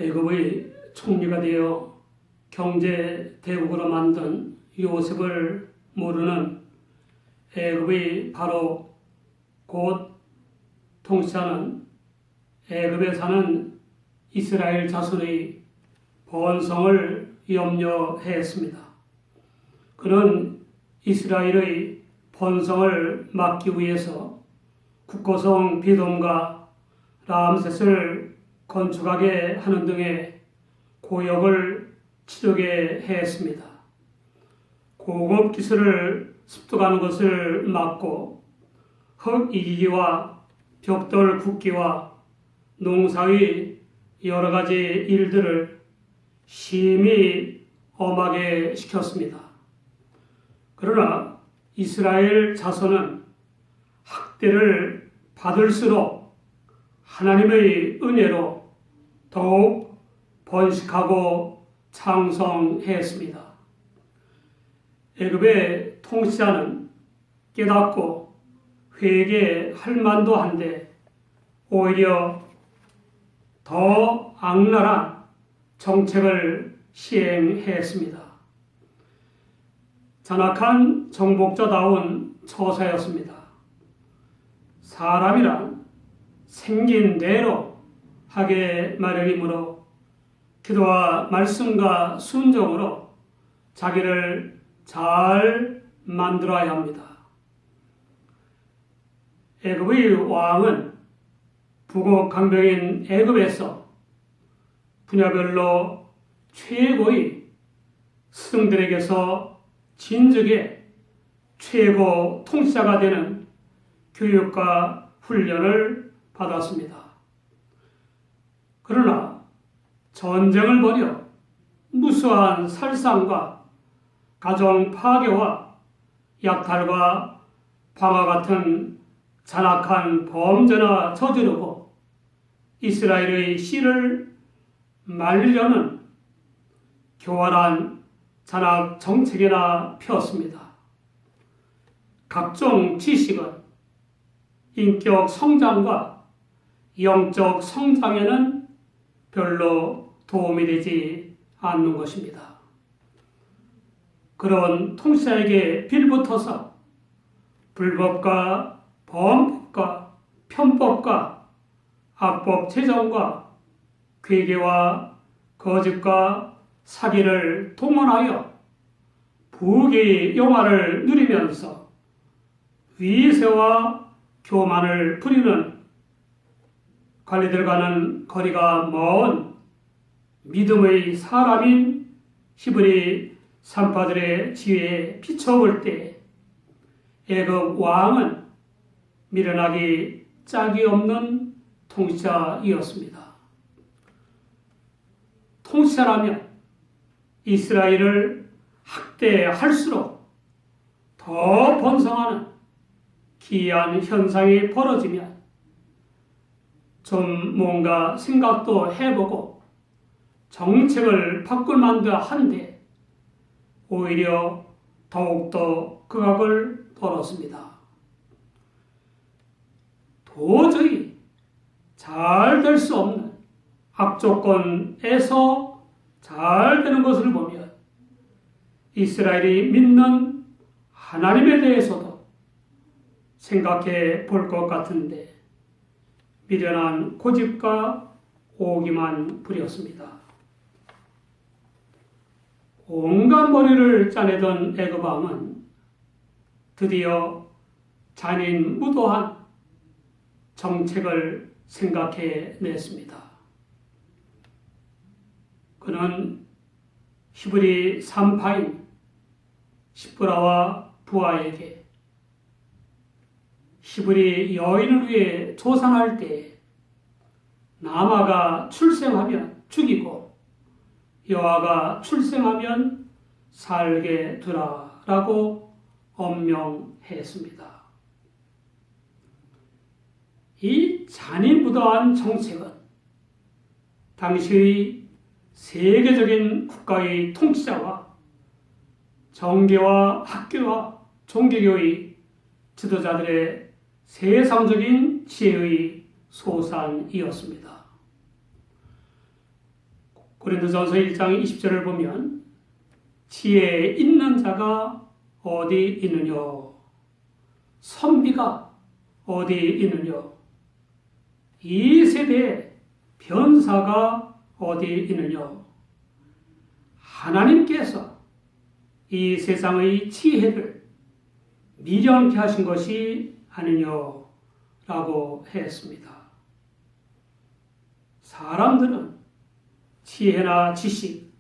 애굽의 총리가 되어 경제 대국으로 만든 요셉을 모르는 애굽의 바로 곧 통치하는 애굽에 사는 이스라엘 자손의 번성을 염려했습니다. 그는 이스라엘의 번성을 막기 위해서 국고성 비돔과 람셋을 건축하게 하는 등의 고역을 치르게 했습니다. 고급 기술을 습득하는 것을 막고 흙 이기기와 벽돌 굽기와 농사의 여러 가지 일들을 심히 엄하게 시켰습니다. 그러나 이스라엘 자손은 학대를 받을수록 하나님의 은혜로 더욱 번식하고 창성했습니다. 애굽의 통치자는 깨닫고 회개할 만도 한데 오히려 더 악랄한 정책을 시행했습니다. 잔악한 정복자다운 처사였습니다. 사람이란 생긴 대로 하게 마련이므로 기도와 말씀과 순종으로 자기를 잘 만들어야 합니다. 애굽의 왕은 북어 강병인 애굽에서 분야별로 최고의 스승들에게서 진즉에 최고 통치자가 되는 교육과 훈련을 받았습니다. 그러나 전쟁을 벌여 무수한 살상과 가정 파괴와 약탈과 방화 같은 잔악한 범죄나 저지르고 이스라엘의 씨를 말리려는 교활한 잔악 정책이나 폈습니다. 각종 지식은 인격 성장과 영적 성장에는 별로 도움이 되지 않는 것입니다. 그런 통치자에게 빌붙어서 불법과 범법과 편법과 악법 제정과 괴계와 거짓과 사기를 동원하여 부귀의 영화를 누리면서 위세와 교만을 부리는 관리들과는 거리가 먼 믿음의 사람인 히브리 산파들의 지혜에 비춰볼 때 애굽 왕은 미련하기 짝이 없는 통치자이었습니다. 통치자라면 이스라엘을 학대할수록 더 번성하는 기이한 현상이 벌어지면 좀 뭔가 생각도 해보고 정책을 바꿀 만도 한데 오히려 더욱더 극악을 벌었습니다. 도저히 잘 될 수 없는 악조건에서 잘 되는 것을 보면 이스라엘이 믿는 하나님에 대해서도 생각해 볼 것 같은데 미련한 고집과 오기만 부렸습니다. 온갖 머리를 짜내던 애굽 왕은 드디어 잔인무도한 정책을 생각해 냈습니다. 그는 히브리 산파인 시브라와 부하에게 히브리 여인을 위해 조상할 때 나마가 출생하면 죽이고 여아가 출생하면 살게 두라라고 엄명했습니다. 이 잔인무도한 정책은 당시의 세계적인 국가의 통치자와 정계와 학교와 종교교의 지도자들의 세상적인 지혜의 소산이었습니다. 고린도전서 1장 20절을 보면 지혜 있는 자가 어디 있느냐? 선비가 어디 있느냐? 이 세대의 변사가 어디 있느냐? 하나님께서 이 세상의 지혜를 미련케 하신 것이 아니냐라고 했습니다. 사람들은 지혜나 지식,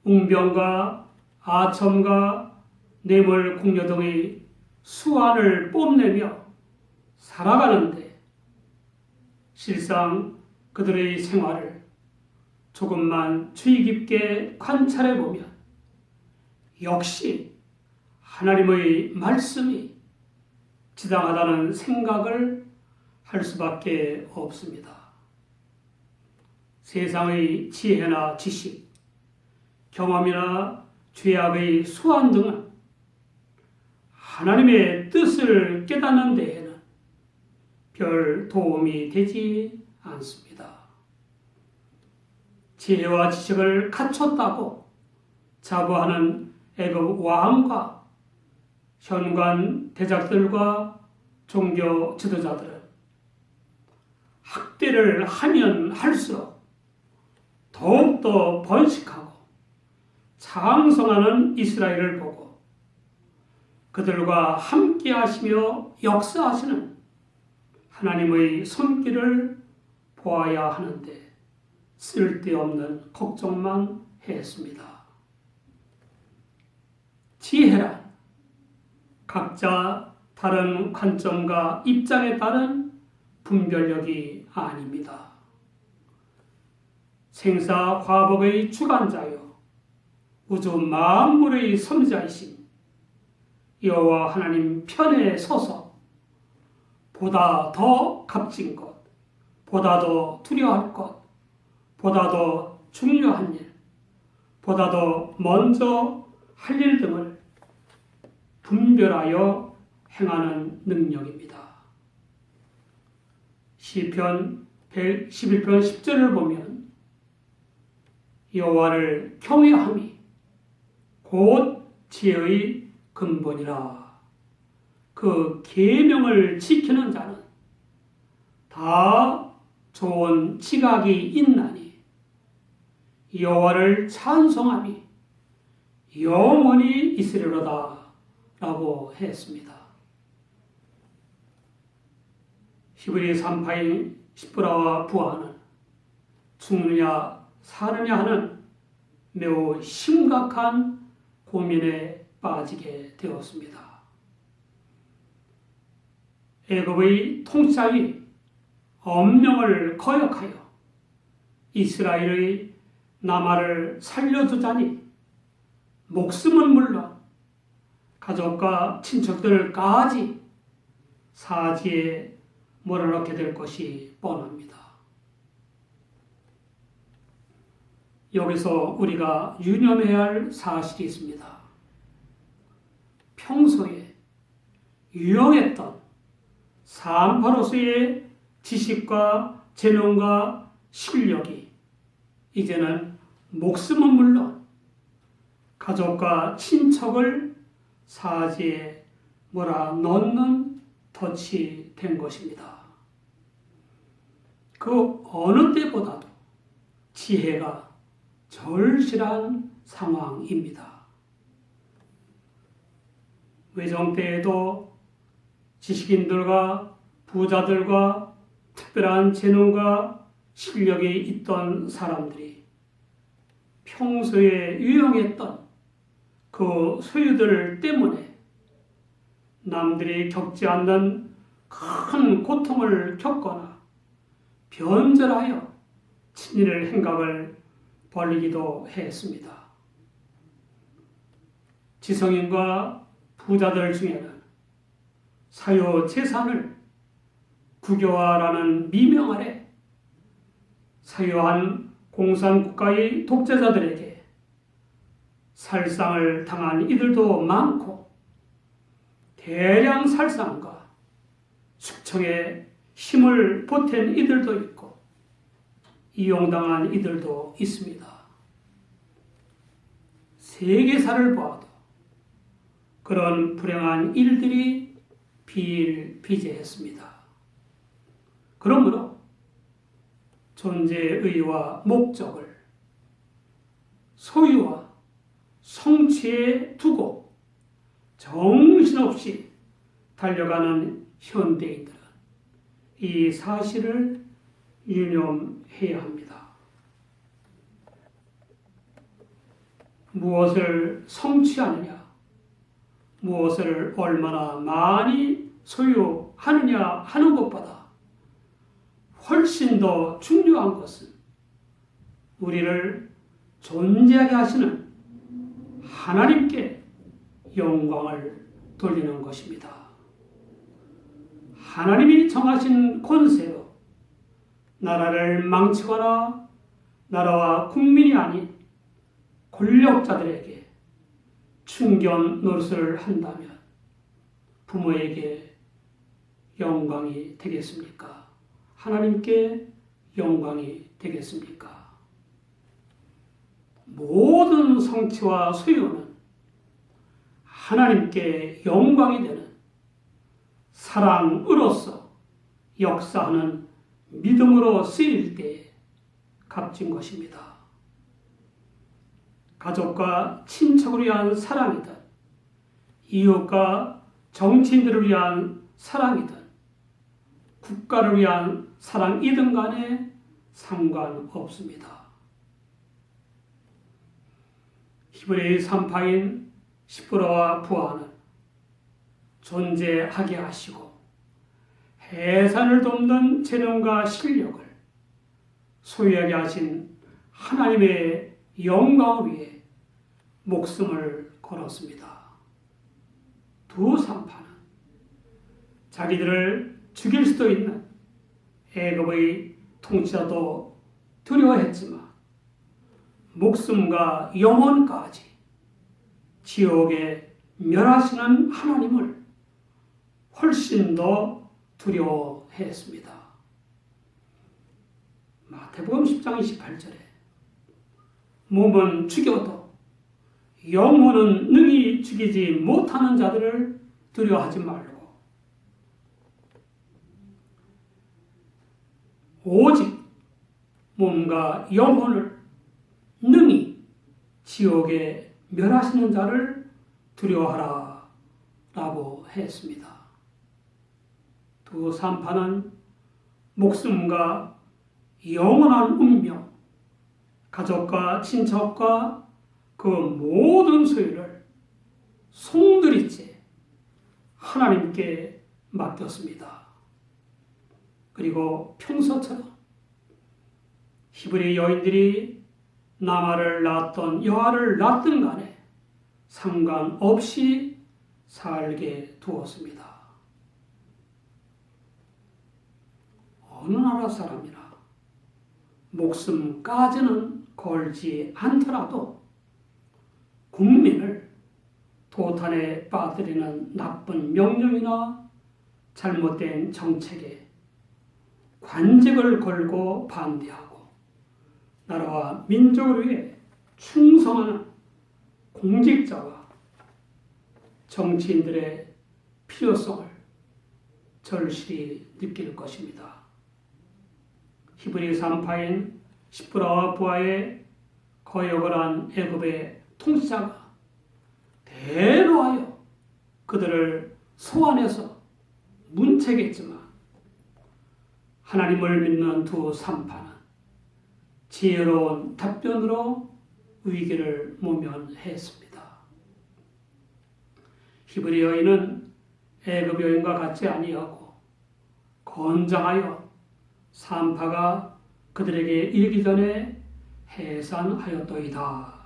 웅변과 아첨과 뇌물 공여 등의 수완을 뽐내며 살아가는데 실상 그들의 생활을 조금만 주의 깊게 관찰해 보면 역시 하나님의 말씀이 지당하다는 생각을 할 수밖에 없습니다. 세상의 지혜나 지식, 경험이나 죄악의 수완 등은 하나님의 뜻을 깨닫는 데에는 별 도움이 되지 않습니다. 지혜와 지식을 갖췄다고 자부하는 애굽 왕과 현관 대작들과 종교 지도자들은 학대를 하면 할수록 더욱더 번식하고 장성하는 이스라엘을 보고 그들과 함께 하시며 역사하시는 하나님의 손길을 보아야 하는데 쓸데없는 걱정만 했습니다. 지혜란 각자 다른 관점과 입장에 따른 분별력이 아닙니다. 생사 화복의 주관자요 우주 만물의 선지자이신 여호와 하나님 편에 서서 보다 더 값진 것, 보다 더 두려워할 것, 보다 더 중요한 일, 보다 더 먼저 할 일 등을 분별하여 행하는 능력입니다. 시편 111편 10절을 보면 여호와를 경외함이 곧 지혜의 근본이라. 그 계명을 지키는 자는 다 좋은 지각이 있나니 여호와를 찬송함이 영원히 있으리로다 라고 했습니다. 히브리 3파인 십브라와 부하는 죽느냐 사느냐 하는 매우 심각한 고민에 빠지게 되었습니다. 애굽의 통치자의 엄명을 거역하여 이스라엘의 남아를 살려두자니 목숨은 물론 가족과 친척들까지 사지에 몰아넣게 될 것이 뻔합니다. 여기서 우리가 유념해야 할 사실이 있습니다. 평소에 유용했던 산파로서의 지식과 재능과 실력이 이제는 목숨은 물론 가족과 친척을 사지에 몰아넣는 덫이 된 것입니다. 그 어느 때보다도 지혜가 절실한 상황입니다. 외정 때에도 지식인들과 부자들과 특별한 재능과 실력이 있던 사람들이 평소에 유용했던 그 소유들 때문에 남들이 겪지 않는 큰 고통을 겪거나 변절하여 친일의 행각을 벌이기도 했습니다. 지성인과 부자들 중에는 사유 재산을 국유화라는 미명 아래 사유한 공산국가의 독재자들에게 살상을 당한 이들도 많고 대량 살상과 숙청에 힘을 보탠 이들도 있고 이용당한 이들도 있습니다. 세계사를 보아도 그런 불행한 일들이 비일비재했습니다. 그러므로 존재의 의의와 목적을 소유와 성취에 두고 정신없이 달려가는 현대인들은 이 사실을 유념해야 합니다. 무엇을 성취하느냐, 무엇을 얼마나 많이 소유하느냐 하는 것보다 훨씬 더 중요한 것은 우리를 존재하게 하시는 하나님께 영광을 돌리는 것입니다. 하나님이 정하신 권세로 나라를 망치거나 나라와 국민이 아닌 권력자들에게 충견 노릇을 한다면 부모에게 영광이 되겠습니까? 하나님께 영광이 되겠습니까? 모든 성취와 소유는 하나님께 영광이 되는 사랑으로서 역사하는 믿음으로 쓰일 때에 값진 것입니다. 가족과 친척을 위한 사랑이든 이웃과 정치인들을 위한 사랑이든 국가를 위한 사랑이든 간에 상관없습니다. 히브리 산파인 시브라와 부하는 존재하게 하시고 해산을 돕는 재능과 실력을 소유하게 하신 하나님의 영광을 위해 목숨을 걸었습니다. 두 산파는 자기들을 죽일 수도 있는 애굽의 통치자도 두려워했지만 목숨과 영혼까지 지옥에 멸하시는 하나님을 훨씬 더 두려워했습니다. 마태복음 10장 28절에 몸은 죽여도 영혼은 능히 죽이지 못하는 자들을 두려워하지 말고 오직 몸과 영혼을 능히 지옥에 멸하시는 자를 두려워하라 라고 했습니다. 두 산파는 목숨과 영원한 운명, 가족과 친척과 그 모든 소유를 송두리째 하나님께 맡겼습니다. 그리고 평소처럼 히브리 여인들이 나마를 낳았던 여아를 낳든 간에 상관없이 살게 두었습니다. 어느 나라 사람이나 목숨까지는 걸지 않더라도 국민을 도탄에 빠뜨리는 나쁜 명령이나 잘못된 정책에 관직을 걸고 반대하고 나라와 민족을 위해 충성하는 공직자와 정치인들의 필요성을 절실히 느낄 것입니다. 히브리 산파인 시브라와 부하의 거역을 한 애굽의 통치자가 대노하여 그들을 소환해서 문책했지만 하나님을 믿는 두 산파는 지혜로운 답변으로 위기를 모면했습니다. 히브리 여인은 애굽 여인과 같지 아니하고 건장하여 산파가 그들에게 이르기 전에 해산하였더이다.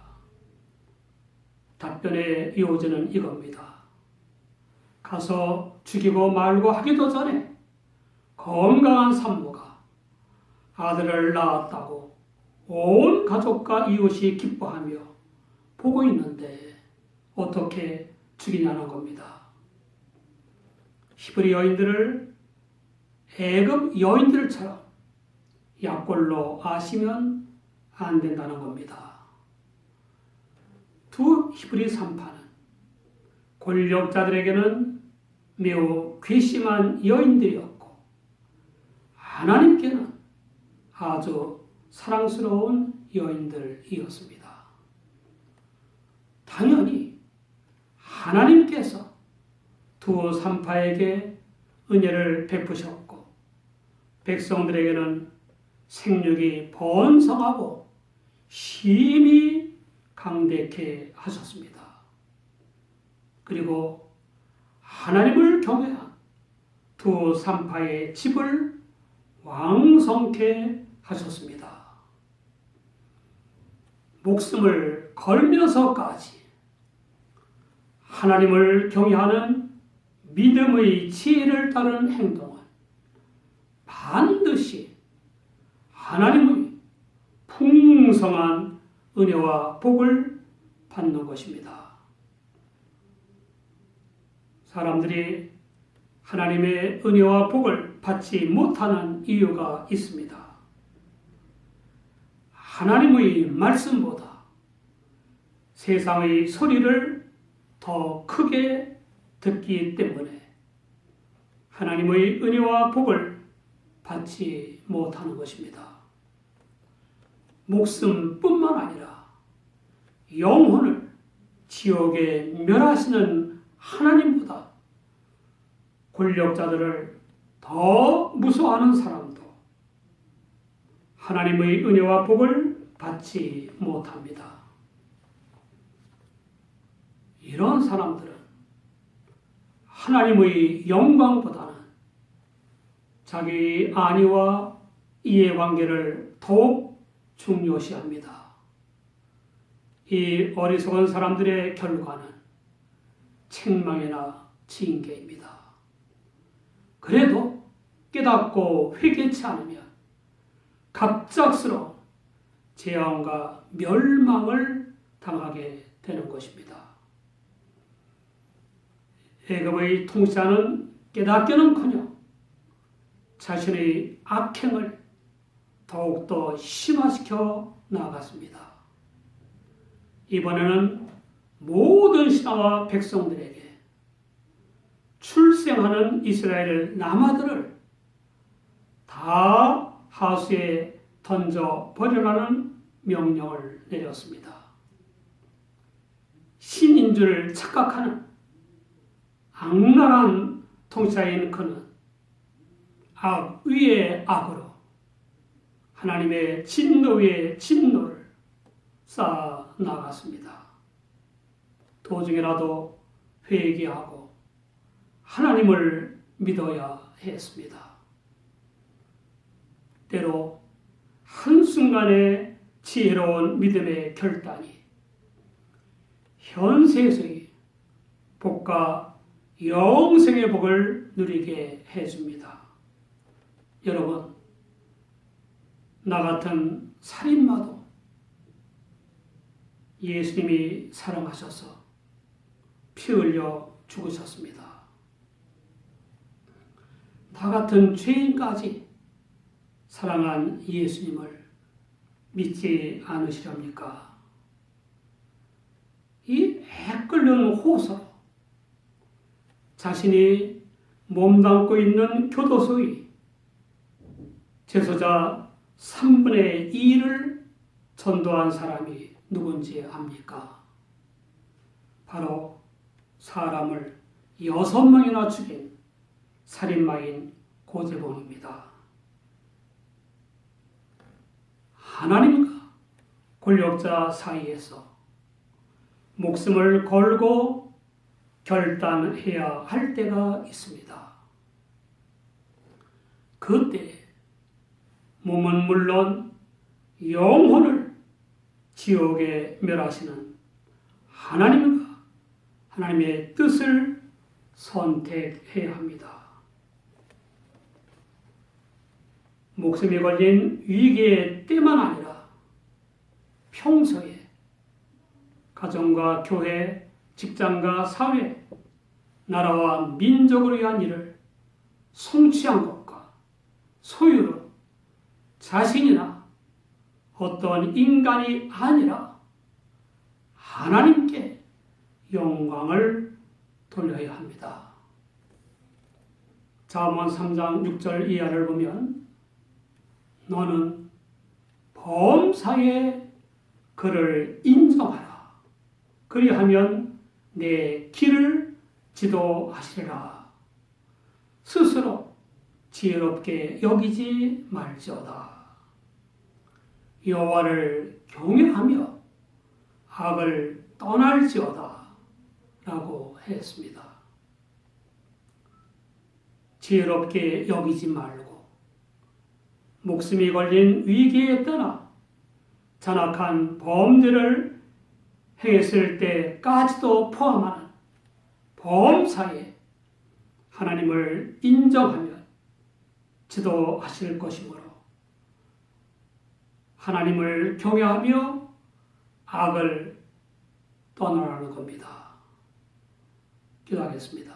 답변의 요지는 이겁니다. 가서 죽이고 말고 하기도 전에 건강한 산모가 아들을 낳았다고 온 가족과 이웃이 기뻐하며 보고 있는데 어떻게 죽이냐는 겁니다. 히브리 여인들을 애굽 여인들처럼 약골로 아시면 안 된다는 겁니다. 두 히브리 산파는 권력자들에게는 매우 괘씸한 여인들이었고 하나님께는 아주 사랑스러운 여인들이었습니다. 당연히 하나님께서 두 산파에게 은혜를 베푸셨고 백성들에게는 생육이 번성하고 심히 강대케 하셨습니다. 그리고 하나님을 경외한 두 산파의 집을 왕성케 하셨습니다. 목숨을 걸면서까지 하나님을 경외하는 믿음의 지혜를 따르는 행동은 반드시 하나님의 풍성한 은혜와 복을 받는 것입니다. 사람들이 하나님의 은혜와 복을 받지 못하는 이유가 있습니다. 하나님의 말씀보다 세상의 소리를 더 크게 듣기 때문에 하나님의 은혜와 복을 받지 못하는 것입니다. 목숨뿐만 아니라 영혼을 지옥에 멸하시는 하나님보다 권력자들을 더 무서워하는 사람도 하나님의 은혜와 복을 받지 못합니다. 이런 사람들은 하나님의 영광보다는 자기 안위와 이해관계를 더욱 중요시합니다. 이 어리석은 사람들의 결과는 책망이나 징계입니다. 그래도 깨닫고 회개치 않으면 갑작스러운 재앙과 멸망을 당하게 되는 것입니다. 애굽의 통치자는 깨닫기는커녕 자신의 악행을 더욱더 심화시켜 나아갔습니다. 이번에는 모든 신하와 백성들에게 출생하는 이스라엘 남아들을 다 하수에 던져 버리라는 명령을 내렸습니다. 신인 줄 착각하는 악랄한 통치자인 그는 악 위에 악으로 하나님의 진노 위에 진노를 쌓아 나갔습니다. 도중이라도 회개하고 하나님을 믿어야 했습니다. 때로 한순간의 지혜로운 믿음의 결단이 현세에서의 복과 영생의 복을 누리게 해줍니다. 여러분, 나 같은 살인마도 예수님이 사랑하셔서 피 흘려 죽으셨습니다. 나 같은 죄인까지 사랑한 예수님을 믿지 않으시렵니까? 이 애끓는 호소로 자신이 몸담고 있는 교도소의 제소자 3분의 2를 전도한 사람이 누군지 압니까? 바로 사람을 6명이나 죽인 살인마인 고재봉입니다. 하나님과 권력자 사이에서 목숨을 걸고 결단해야 할 때가 있습니다. 그때 몸은 물론 영혼을 지옥에 멸하시는 하나님과 하나님의 뜻을 선택해야 합니다. 목숨이 걸린 위기의 때만 아니라 평소에 가정과 교회, 직장과 사회, 나라와 민족을 위한 일을 성취한 것과 소유로 자신이나 어떤 인간이 아니라 하나님께 영광을 돌려야 합니다. 잠언 3장 6절 이하를 보면 너는 범사에 그를 인정하라. 그리하면 내 길을 지도하시리라. 스스로 지혜롭게 여기지 말지어다. 여호와를 경외하며 악을 떠날지어다 라고 했습니다. 지혜롭게 여기지 말고 목숨이 걸린 위기에 떠나 잔악한 범죄를 행했을 때까지도 포함하는 범사에 하나님을 인정하며 지도하실 것이므로 하나님을 경외하며 악을 떠나라는 겁니다. 기도하겠습니다.